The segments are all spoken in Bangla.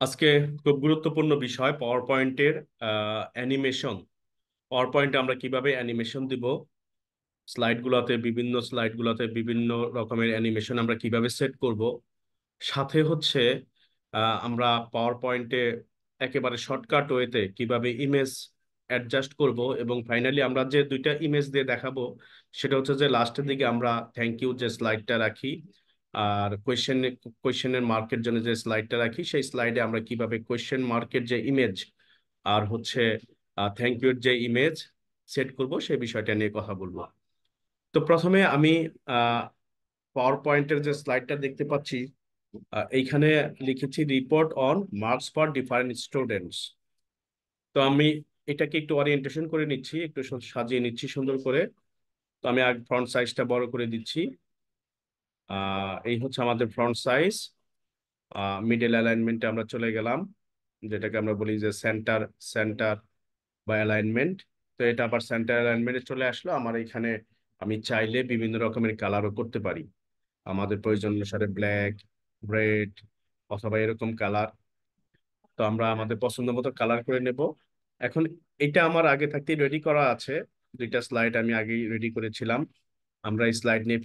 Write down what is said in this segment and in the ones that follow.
আজকে খুব গুরুত্বপূর্ণ বিষয় পাওয়ার পয়েন্টের অ্যানিমেশন। পাওয়ার পয়েন্টে আমরা কিভাবে অ্যানিমেশন দিব, স্লাইড গুলোতে বিভিন্ন রকমের অ্যানিমেশন আমরা কিভাবে সেট করব। সাথে হচ্ছে আমরা পাওয়ার পয়েন্টে একেবারে শর্টকাট ওয়েতে কিভাবে ইমেজ অ্যাডজাস্ট করব, এবং ফাইনালি আমরা যে দুইটা ইমেজ দিয়ে দেখাবো সেটা হচ্ছে যে লাস্টের দিকে আমরা থ্যাংক ইউ যে স্লাইডটা রাখি, আর কোয়েশ্চেনের মার্কের জন্য যে স্লাইডটা রাখি সেই স্লাইডে আমরা কিভাবে কোয়েশ্চেন মার্কের যে ইমেজ আর হচ্ছে থ্যাংক ইউর যে ইমেজ সেট করব সেই বিষয়টা নিয়ে কথা বলবো। তো প্রথমে আমি পাওয়ার পয়েন্টের যে স্লাইডটা দেখতে পাচ্ছি, এইখানে লিখেছি report on marks for different students. তো আমি এটাকে একটু ওরিয়েন্টেশন করে নিচ্ছি, একটু সাজিয়ে নিচ্ছি সুন্দর করে। তো আমি আগে ফ্রন্ট সাইজটা বড় করে দিচ্ছি। এই হচ্ছে আমাদের ফ্রন্ট সাইজ। মিডল অ্যালাইনমেন্টে আমরা চলে গেলাম, যেটাকে আমরা বলি যে সেন্টার সেন্টার বা অ্যালাইনমেন্ট। তো এটা আবার সেন্টার অ্যালাইনমেন্টে চলে আসলো আমার এখানে। আমি চাইলে বিভিন্ন রকমের কালারও করতে পারি, আমাদের প্রয়োজন অনুসারে ব্ল্যাক, রেড অথবা এরকম কালার। তো আমরা আমাদের পছন্দ মতো কালার করে নেব। এখন এটা আমার আগে থাকতেই রেডি করা আছে, দুইটা স্লাইড আমি আগেই রেডি করেছিলাম। আমরা এই স্লাইড নিয়ে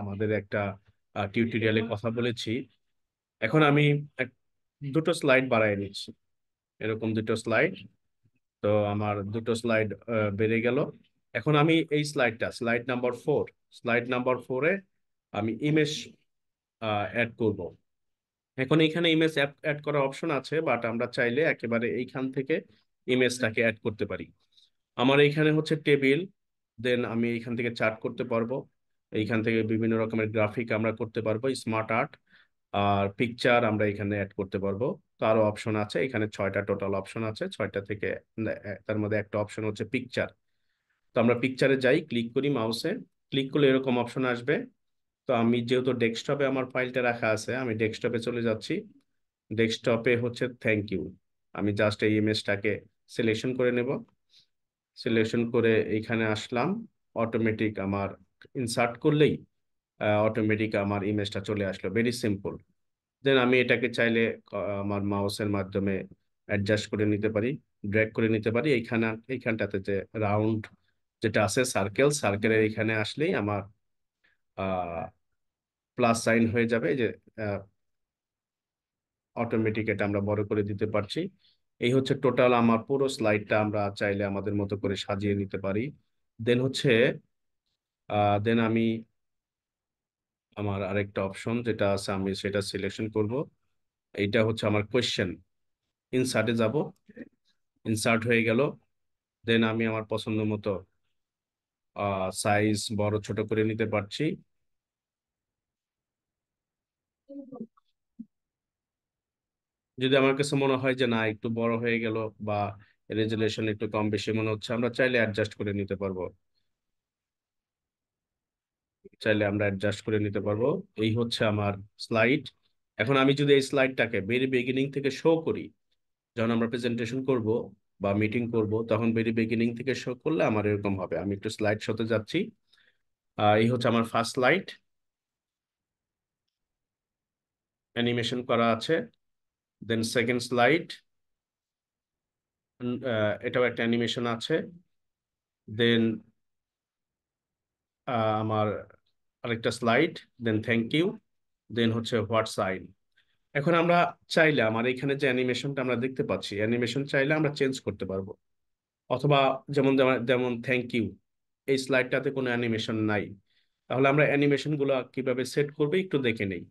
আমাদের একটা টিউটোরিয়ালে কথা বলেছি। এখন আমি এক- দুটো স্লাইড বাড়ায় নিচ্ছি, এরকম দুটো স্লাইড। তো আমার দুটো স্লাইড বেড়ে গেল। এখন আমি এই স্লাইড নাম্বার 4, স্লাইড নাম্বার 4-এ আমি ইমেজ অ্যাড করব। এখন এখানে ইমেজ অ্যাড করার অপশন আছে, বাট আমরা চাইলে একেবারে এইখান থেকে ইমেজটাকে অ্যাড করতে পারি। আমার এইখানে হচ্ছে টেবিল, দেন আমি এইখান থেকে চার্ট করতে পারবো। এইখান থেকে বিভিন্ন রকমের গ্রাফিক আমরা করতে পারবো, স্মার্ট আর্ট আর পিকচার আমরা এখানে অ্যাড করতে পারবো। তো আরো অপশন আছে, এখানে 6টা টোটাল অপশন আছে, 6টা থেকে তার মধ্যে একটা অপশন হচ্ছে পিকচার। তো আমরা পিকচারে যাই, ক্লিক করি মাউসে, ক্লিক করলে এরকম অপশন আসবে। তো আমি যেহেতু ডেস্কটপে আমার ফাইলটা রাখা আছে, আমি ডেস্কটপে চলে যাচ্ছি। ডেস্কটপে হচ্ছে থ্যাংক ইউ, আমি জাস্ট এই ইমেজটাকে সিলেকশন করে নেব। সিলেকশন করে এইখানে আসলাম, অটোমেটিক আমার ইনসার্ট করলেই অটোমেটিক আমার ইমেজটা চলে আসলো, ভেরি সিম্পল। দেন আমি এটাকে চাইলে আমার মাউসের মাধ্যমে অ্যাডজাস্ট করে নিতে পারি, ড্র্যাগ করে নিতে পারি। এইখানটাতে যে রাউন্ড যেটা আছে, সার্কেলের এখানে আসলেই আমার প্লাস সাইন হয়ে যাবে, এই যে অটোমেটিক এটা আমরা বড় করে দিতে পারছি। এই হচ্ছে টোটাল আমার পুরো স্লাইডটা আমরা চাইলে আমাদের মতো করে সাজিয়ে নিতে পারি। দেন হচ্ছে দেন আমি আমার আরেকটা অপশন যেটা আছে আমি সেটা সিলেকশন করব। এইটা হচ্ছে আমার কোয়েশ্চেন, ইনসার্টে যাব, ইনসার্ট হয়ে গেল। দেন আমি আমার পছন্দ মতো সাইজ বড় ছোট করে নিতে পারছি। যদি আমার কাছে মনে হয় যে না একটু বড় হয়ে গেল বা রেজুলেশন একটু কম বেশি মনে হচ্ছে, আমরা চাইলে অ্যাডজাস্ট করে নিতে পারবো, চাইলে আমরা অ্যাডজাস্ট করে নিতে পারবো। এই হচ্ছে আমার স্লাইড। এখন আমি যদি এই স্লাইডটাকে ভেরি বিগিনিং থেকে শো করি, যখন আমরা প্রেজেন্টেশন করব বা মিটিং করব, তখন ভেরি বিগিনিং থেকে শো করলে আমার এরকম হবে। আমি একটু স্লাইড শোতে যাচ্ছি। এই হচ্ছে আমার ফার্স্ট স্লাইড, অ্যানিমেশন করা আছে। দেন সেকেন্ড স্লাইড, এটাও একটা অ্যানিমেশন আছে। দেন আমার আরেকটা স্লাইড, দেন থ্যাংক ইউ, দেন হচ্ছে হোয়াট সাইন। এখন আমরা চাইলে আমার এখানে যে অ্যানিমেশনটা আমরা দেখতে পাচ্ছি, অ্যানিমেশন চাইলে আমরা চেঞ্জ করতে পারবো। অথবা যেমন যেমন যেমন থ্যাংক ইউ, এই স্লাইডটাতে কোনো অ্যানিমেশন নাই। তাহলে আমরা অ্যানিমেশন গুলো কিভাবে সেট করবো একটু দেখে নেই।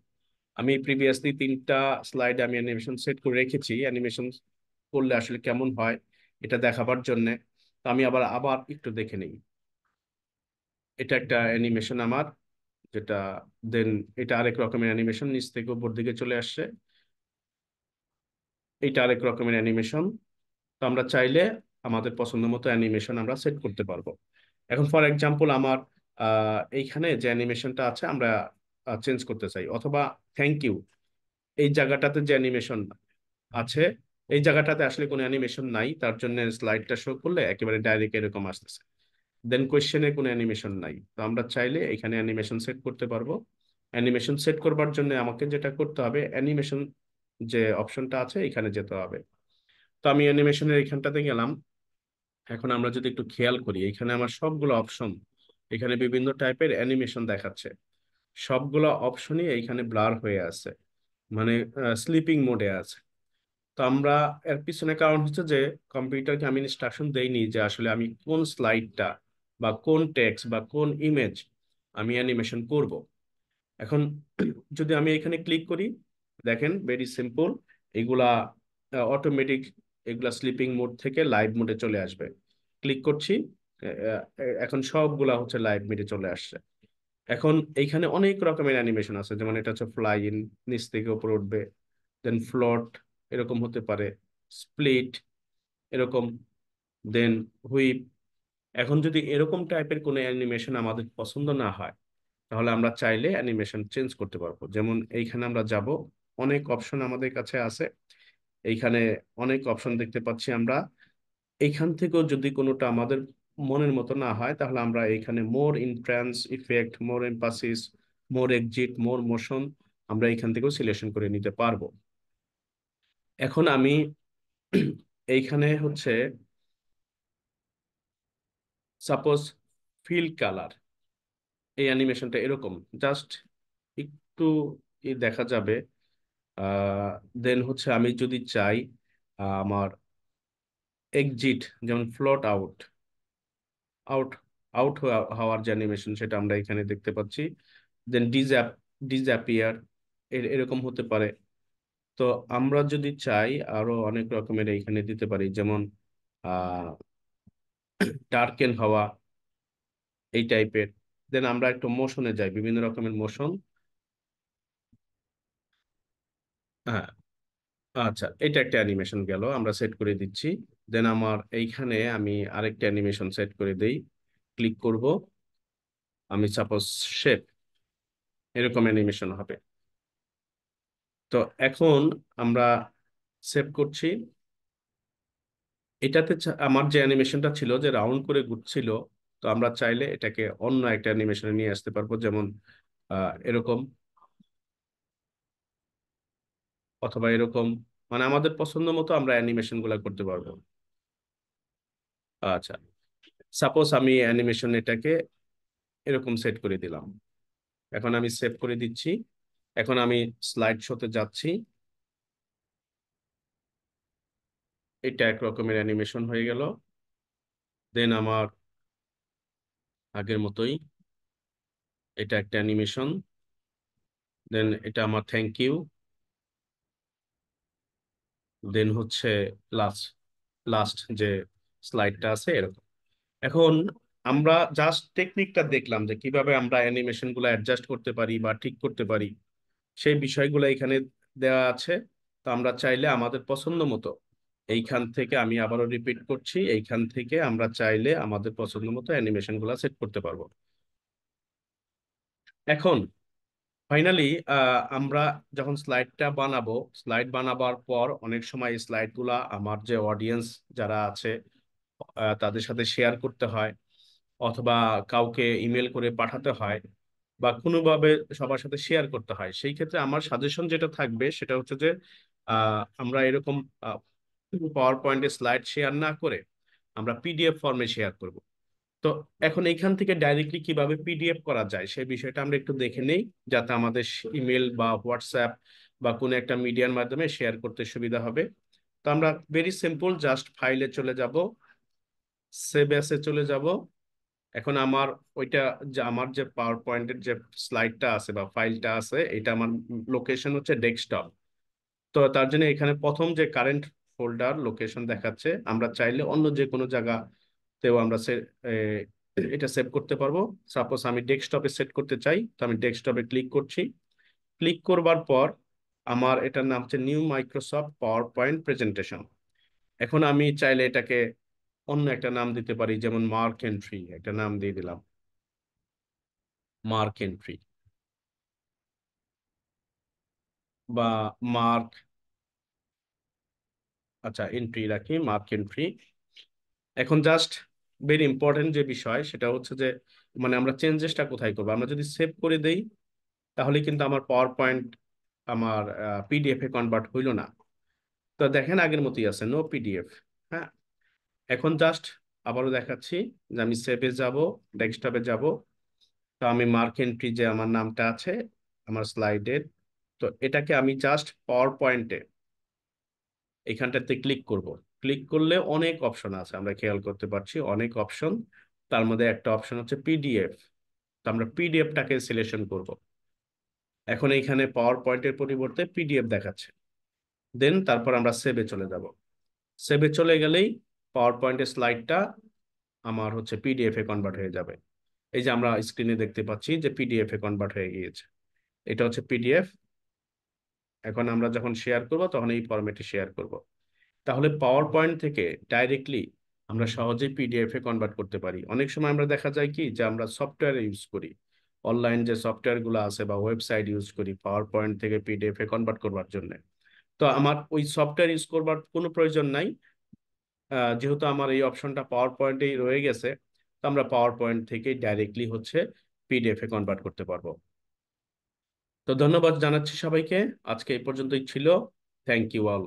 আমি প্রিভিয়াসলি 3টা স্লাইডে আমি অ্যানিমেশন সেট করে রেখেছি, অ্যানিমেশন করলে আসলে কেমন হয় এটা দেখাবার জন্য। তো আমি আবার আবার একটু দেখে নেই। এটা একটা অ্যানিমেশন আমার, যেটা দেন এটা আরেক রকমের অ্যানিমেশন, নিচ থেকে উপর দিকে চলে আসছে। এটা আরেক রকমের অ্যানিমেশন। তো আমরা চাইলে আমাদের পছন্দ মতো অ্যানিমেশন আমরা সেট করতে পারবো। এখন ফর এক্সাম্পল আমার এইখানে যে অ্যানিমেশনটা আছে আমরা চেঞ্জ করতে চাই, অথবা থ্যাংক ইউ এই জায়গাটাতে যে অ্যানিমেশন আছে, এই জায়গাটাতে আসলে কোনো অ্যানিমেশন নাই, তার জন্য স্লাইডটা শো করলে একেবারে ডাইরেক্ট এরকম আসতেছে। দেন কোয়েশ্চেনে কোনো অ্যানিমেশন নাই, তো আমরা চাইলে এখানে অ্যানিমেশন সেট করতে পারবো। অ্যানিমেশন সেট করবার জন্য আমাকে যেটা করতে হবে, অ্যানিমেশন যে অপশনটা আছে এখানে যেতে হবে। তো আমি অ্যানিমেশনের এখানটাতে গেলাম। এখন আমরা যদি একটু খেয়াল করি, এখানে আমার সবগুলো অপশন, এখানে বিভিন্ন টাইপের অ্যানিমেশন দেখাচ্ছে। সবগুলো অপশনই এইখানে ব্লার হয়ে আছে, মানে স্লিপিং মোডে আছে। তো আমরা এর পিছনে কারণ হচ্ছে যে কম্পিউটারকে আমি ইনস্ট্রাকশন দেইনি যে আসলে আমি কোন স্লাইডটা বা কোন টেক্সট বা কোন ইমেজ আমি অ্যানিমেশন করব। এখন যদি আমি এখানে ক্লিক করি, দেখেন ভেরি সিম্পল, এগুলা অটোমেটিক, এগুলা স্লিপিং মোড থেকে লাইভ মোডে চলে আসবে। ক্লিক করছি, এখন সবগুলা হচ্ছে লাইভ মোডে চলে আসছে। এখন এইখানে অনেক রকমের অ্যানিমেশন আছে, যেমন এটা হচ্ছে ফ্লাই ইন, নিচ থেকে উপরে উঠবে, দেন ফ্লোট, এরকম হতে পারে, স্প্লিট, এরকম, দেন হুইপ। এখন যদি এরকম টাইপের কোনো অ্যানিমেশন আমাদের পছন্দ না হয়, তাহলে আমরা চাইলে অ্যানিমেশন চেঞ্জ করতে পারবো। যেমন এইখানে আমরা যাব, অনেক অপশন আমাদের কাছে আছে। এইখানে অনেক অপশন দেখতে পাচ্ছি আমরা। এইখান থেকেও যদি কোনোটা আমাদের মনের মতো না হয়, তাহলে আমরা এইখানে মোর ইনফ্লুয়েন্স ইফেক্ট, মোর এমফাসিস, মোর এক্সিট, মোর মোশন, আমরা এইখান থেকেও সিলেকশন করে নিতে পারবো। এখন আমি এইখানে হচ্ছে সাপোজ ফিল কালার, এই অ্যানিমেশনটা এরকম জাস্ট একটু দেখা যাবে। দেন হচ্ছে আমি যদি চাই আমার এক্সিট, যেমন ফ্লোট আউট, আউট আউট হওয়ার যে অ্যানিমেশন, সেটা আমরা এখানে দেখতে পাচ্ছি। দেন ডিসঅ্যাপিয়ার, এরকম হতে পারে। তো আমরা যদি চাই আরো অনেক রকমের এইখানে দিতে পারি, যেমন আহ ডার্কেন হওয়া, এই টাইপের। দেন আমরা একটু মোশনে যাই, বিভিন্ন রকমের মোশন। হ্যাঁ, আচ্ছা, এটা একটা অ্যানিমেশন গেল, আমরা সেট করে দিচ্ছি। দেন আমার এইখানে আমি আরেকটা অ্যানিমেশন সেট করে দেই, ক্লিক করব, আমি সাপোজ শেপ, এরকম অ্যানিমেশন হবে। তো এখন আমরা সেভ করছি। এটাতে আমার যে অ্যানিমেশনটা ছিল যে রাউন্ড করে ঘুরছিল, তো আমরা চাইলে এটাকে অন্য একটা অ্যানিমেশনে নিয়ে আসতে পারবো, যেমন এরকম, অথবা এরকম, মানে আমাদের পছন্দ মতো আমরা অ্যানিমেশন গুলা করতে পারবো। আচ্ছা, সাপোজ আমি অ্যানিমেশন এটাকে এরকম সেট করে দিলাম। এখন আমি সেভ করে দিচ্ছি। এখন আমি স্লাইড শোতে যাচ্ছি। এটা এক রকমের অ্যানিমেশন হয়ে গেল। দেন আমার আগের মতোই এটা একটা অ্যানিমেশন। দেন এটা আমার থ্যাংক ইউ। দেন হচ্ছে লাস্ট, লাস্ট যে স্লাইডটা আছে এরকম। এখন আমরা জাস্ট টেকনিকটা দেখলাম যে কিভাবে আমরা অ্যানিমেশন গুলো অ্যাডজাস্ট করতে পারি বা ঠিক করতে পারি, সেই বিষয়গুলো এখানে দেওয়া আছে। তো আমরা চাইলে আমাদের পছন্দ মতো এইখান থেকে, আমি আবারও রিপিট করছি, এইখান থেকে আমরা চাইলে আমাদের পছন্দ মতো অ্যানিমেশন গুলা সেট করতে পারবো। এখন ফাইনালি আমরা যখন স্লাইডটা বানাবো, স্লাইড বানাবার পর অনেক সময় এই স্লাইড গুলা আমার যে অডিয়েন্স যারা আছে তাদের সাথে শেয়ার করতে হয়, অথবা কাউকে ইমেল করে পাঠাতে হয়, বা কোনোভাবে সবার সাথে শেয়ার করতে হয়। সেই ক্ষেত্রে আমার সাজেশন যেটা থাকবে সেটা হচ্ছে যে আমরা এরকম পাওয়ার পয়েন্টে স্লাইড শেয়ার না করে আমরা পিডিএফ ফর্মে শেয়ার করব। তো এখন এইখান থেকে ডাইরেক্টলি কিভাবে পিডিএফ করা যায় সেই বিষয়টা আমরা একটু দেখে নেই, যাতে আমাদের ইমেল বা হোয়াটসঅ্যাপ বা কোনো একটা মিডিয়ার মাধ্যমে শেয়ার করতে সুবিধা হবে। তো আমরা ভেরি সিম্পল, জাস্ট ফাইলে চলে যাব, সেভ অ্যাসে চলে যাব। এখন আমার ওইটা, যে আমার যে পাওয়ার পয়েন্টের যে স্লাইডটা আছে বা ফাইলটা আছে, এটা আমার লোকেশন হচ্ছে ডেস্কটপ। তো তার জন্য এখানে প্রথম যে কারেন্ট ফোল্ডার লোকেশন দেখাচ্ছে, আমরা চাইলে অন্য যে কোনো জায়গাতেও আমরা এটা সেভ করতে পারবো। সাপোজ আমি ডেস্কটপে সেট করতে চাই, তো আমি ডেস্কটপে ক্লিক করছি। ক্লিক করবার পর আমার এটার নাম হচ্ছে new Microsoft power point presentation. এখন আমি চাইলে এটাকে অন্য একটা নাম দিতে পারি, যেমন মার্ক এন্ট্রি, একটা নাম দিয়ে দিলাম, মার্ক এন্ট্রি, বা মার্ক, আচ্ছা এন্ট্রি রাখি, মার্ক এন্ট্রি। এখন জাস্ট ভেরি ইম্পর্টেন্ট যে বিষয় সেটা হচ্ছে যে, মানে আমরা চেঞ্জেসটা কোথায় করবো, আমরা যদি সেভ করে দেই তাহলে কিন্তু আমার পাওয়ার পয়েন্ট আমার পিডিএফ এ কনভার্ট হইল না। তো দেখেন আগের মতোই আছে, নো পিডিএফ। হ্যাঁ, এখন জাস্ট আবারও দেখাচ্ছি যে আমি সেভে যাব, ডেস্কটপে যাব। তো আমি মার্ক এন্ট্রি যে আমার নামটা আছে আমার স্লাইডের, তো এটাকে আমি জাস্ট পাওয়ার পয়েন্টে এখানটাতে ক্লিক করব। ক্লিক করলে অনেক অপশন আছে, আমরা খেয়াল করতে পারছি অনেক অপশন। তার মধ্যে একটা অপশন হচ্ছে পিডিএফ। তো আমরা পিডিএফটাকে সিলেকশন করব। এখন এইখানে পাওয়ার পয়েন্টের পরিবর্তে পিডিএফ দেখাচ্ছে। দেন তারপর আমরা সেভে চলে যাব। সেভে চলে গেলেই পাওয়ার পয়েন্টের স্লাইডটা আমার হচ্ছে পিডিএফ এ কনভার্ট হয়ে যাবে। এই যে আমরা স্ক্রিনে দেখতে পাচ্ছি যে পিডিএফ এ কনভার্ট হয়ে গিয়েছে। এটা হচ্ছে পিডিএফ। এখন আমরা যখন শেয়ার করব তখন এই ফরম্যাটে শেয়ার করব। তাহলে পাওয়ার পয়েন্ট থেকে ডাইরেক্টলি আমরা সহজেই পিডিএফ এ কনভার্ট করতে পারি। অনেক সময় আমরা দেখা যায় কি যে আমরা সফটওয়্যার ইউজ করি, অনলাইন যে সফটওয়্যার গুলো আছে বা ওয়েবসাইট ইউজ করি পাওয়ার পয়েন্ট থেকে পিডিএফ এ কনভার্ট করবার জন্য। তো আমার ওই সফটওয়্যার ইউজ করবার কোনো প্রয়োজন নাই। যেহেতু আমার এই অপশনটা পাওয়ার পয়েন্টেই রয়ে গেছে, তো আমরা পাওয়ার পয়েন্ট থেকে ডাইরেক্টলি হচ্ছে পিডিএফ এ কনভার্ট করতে পারবো। তো ধন্যবাদ জানাচ্ছি সবাইকে। আজকে এই পর্যন্তই ছিল। Thank you all.